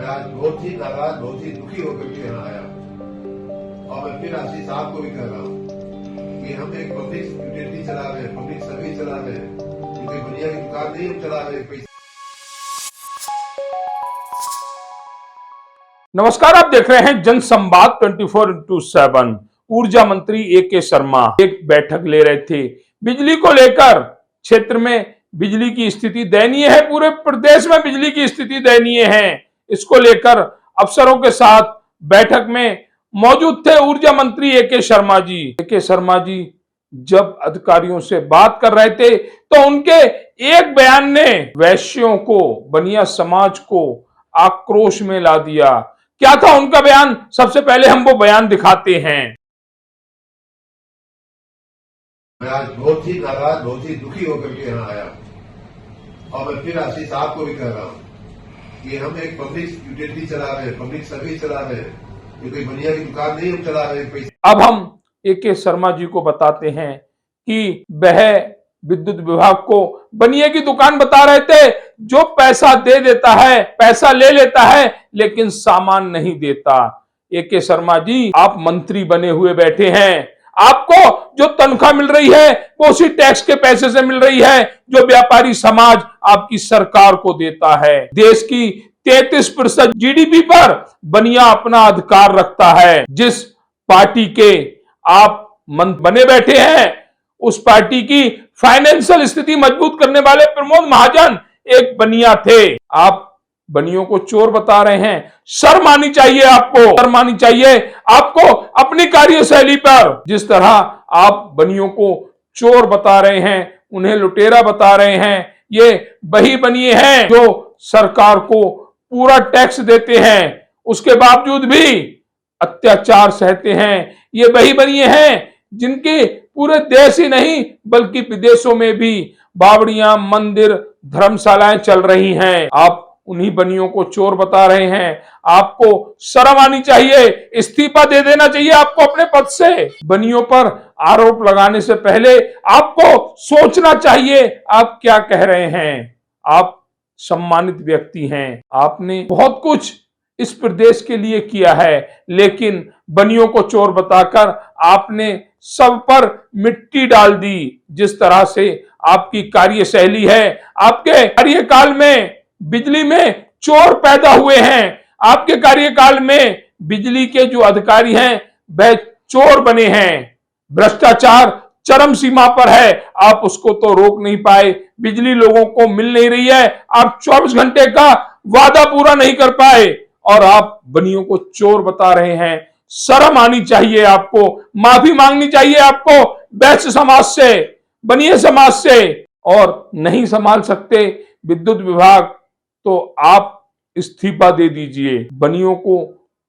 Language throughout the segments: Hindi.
मैं आज बहुत ही नाराज, बहुत ही दुखी होकर के यहाँ आया और मैं फिर आशीष साहब को भी कह रहा हूँ कि हम एक पब्लिक यूटिलिटी चला रहे हैं, पब्लिक सर्विस चला रहे हैं, क्योंकि दुनिया की दुकान नहीं हम चला रहे हैं। नमस्कार, आप देख रहे हैं जनसंवाद 24x7। ऊर्जा मंत्री ए.के. शर्मा एक बैठक ले रहे थे। बिजली को लेकर क्षेत्र में बिजली की स्थिति दयनीय है, पूरे प्रदेश में बिजली की स्थिति दयनीय है। इसको लेकर अफसरों के साथ बैठक में मौजूद थे ऊर्जा मंत्री ए.के. शर्मा जी। ए.के. शर्मा जी जब अधिकारियों से बात कर रहे थे तो उनके एक बयान ने वैश्यों को, बनिया समाज को आक्रोश में ला दिया। क्या था उनका बयान? सबसे पहले हम वो बयान दिखाते हैं। मैं आज बहुत ही नाराज, बहुत ही दुखी होकर के यहाँ आया और मैं फिर आशीष साहब को भी कह रहा हूँ कि हम एक पब्लिक यूटिलिटी चला रहे हैं, पब्लिक सर्विस चला रहे हैं, क्योंकि दुनिया की दुकान नहीं हम चला रहे हैं। अब हम ए.के. शर्मा जी को बताते हैं कि वह विद्युत विभाग को बनिए की दुकान बता रहे थे, जो पैसा दे देता है, पैसा ले लेता है, लेकिन सामान नहीं देता। ए.के. शर्मा जी, आप मंत्री बने हुए बैठे हैं, आपको जो तनख्वाह मिल रही है वो उसी टैक्स के पैसे से मिल रही है जो व्यापारी समाज आपकी सरकार को देता है। देश की 33% जीडीपी पर बनिया अपना अधिकार रखता है। जिस पार्टी के आप मंत्री बने बैठे हैं, उस पार्टी की फाइनेंशियल स्थिति मजबूत करने वाले प्रमोद महाजन एक बनिया थे। आप बनियों को चोर बता रहे हैं। शर्म आनी चाहिए आपको, शर्म आनी चाहिए आपको अपनी कार्यशैली पर। जिस तरह आप बनियों को चोर बता रहे हैं, उन्हें लुटेरा बता रहे हैं, ये वही बनिए हैं जो सरकार को पूरा टैक्स देते हैं, उसके बावजूद भी अत्याचार सहते हैं। ये वही बनिए हैं जिनके पूरे देश ही नहीं बल्कि विदेशों में भी बावड़ियां, मंदिर, धर्मशालाएं चल रही हैं। आप उन्हीं बनियों को चोर बता रहे हैं। आपको शर्म आनी चाहिए, इस्तीफा दे देना चाहिए आपको अपने पद से। बनियों पर आरोप लगाने से पहले आपको सोचना चाहिए आप क्या कह रहे हैं। आप सम्मानित व्यक्ति हैं, आपने बहुत कुछ इस प्रदेश के लिए किया है, लेकिन बनियों को चोर बताकर आपने सब पर मिट्टी डाल दी। जिस तरह से आपकी कार्यशैली है, आपके कार्यकाल में बिजली में चोर पैदा हुए हैं, आपके कार्यकाल में बिजली के जो अधिकारी हैं वह चोर बने हैं। भ्रष्टाचार चरम सीमा पर है, आप उसको तो रोक नहीं पाए। बिजली लोगों को मिल नहीं रही है, आप 24 घंटे का वादा पूरा नहीं कर पाए और आप बनियों को चोर बता रहे हैं। शर्म आनी चाहिए आपको, माफी मांगनी चाहिए आपको वैश्य समाज से, बनिए समाज से। और नहीं संभाल सकते विद्युत विभाग तो आप इस्तीफा दे दीजिए। बनियों को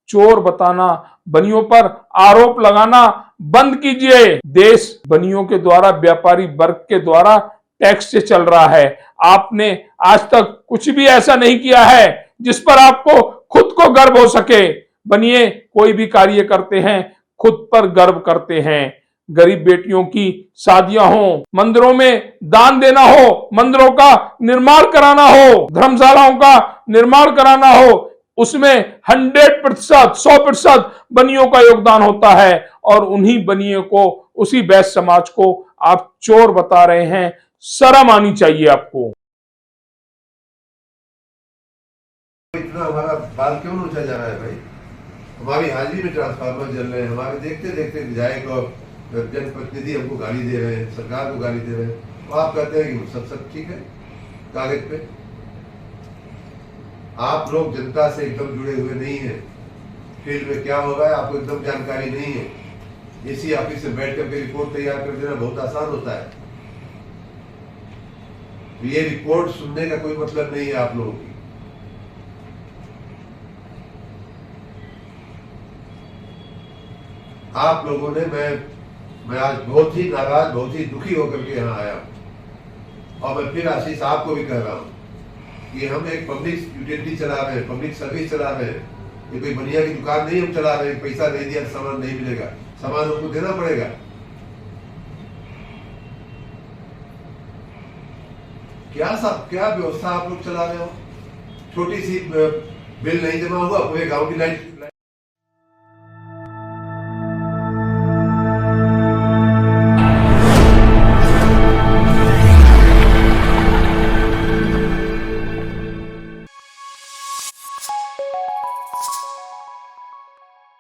चोर बताना, बनियों पर आरोप लगाना बंद कीजिए। देश बनियों के द्वारा, व्यापारी वर्ग के द्वारा टैक्स से चल रहा है। आपने आज तक कुछ भी ऐसा नहीं किया है जिस पर आपको खुद को गर्व हो सके। बनिए कोई भी कार्य करते हैं खुद पर गर्व करते हैं। गरीब बेटियों की शादियां हो, मंदिरों में दान देना हो, मंदिरों का निर्माण कराना हो, धर्मशालाओं का निर्माण कराना हो, उसमें 100%, 100% बनियों का योगदान होता है और उन्हीं बनियों को, उसी वैश्य समाज को आप चोर बता रहे हैं। शर्म आनी चाहिए आपको। इतना हमारा बाल क्यों नोचा जा रहा है भाई? हमारी हाजिरी में ट्रांसफार्मर जल रहे हैं, हमारे देखते देखते विधायक और जनप्रतिनिधि हमको गाली दे रहे हैं, सरकार को गाली दे रहे हैं, तो आप कहते हैं कि सब ठीक है कागज पे। आप लोग जनता से एकदम जुड़े हुए नहीं हैं। फील्ड में क्या हो रहा है आपको एकदम जानकारी नहीं है। इसी ऑफिस में बैठ करके रिपोर्ट तैयार कर देना बहुत आसान होता है। ये रिपोर्ट सुनने का कोई मतलब नहीं है आप लोगों की। आप लोगों ने, मैं आज बहुत ही नाराज, बहुत ही दुखी होकर के यहाँ आया और मैं फिर आशीष साहब को भी कह रहा हूँ कि हम एक पब्लिक यूटिलिटी चला रहे हैं, पब्लिक सर्विस चला रहे हैं, ये कोई बनिया की दुकान नहीं हम चला रहे हैं। पैसा नहीं दिया सामान नहीं मिलेगा, सामान हमको देना पड़ेगा। क्या व्यवस्था आप लोग चला रहे हो? छोटी सी बिल नहीं जमा हुआ, पूरे गांव की लाइट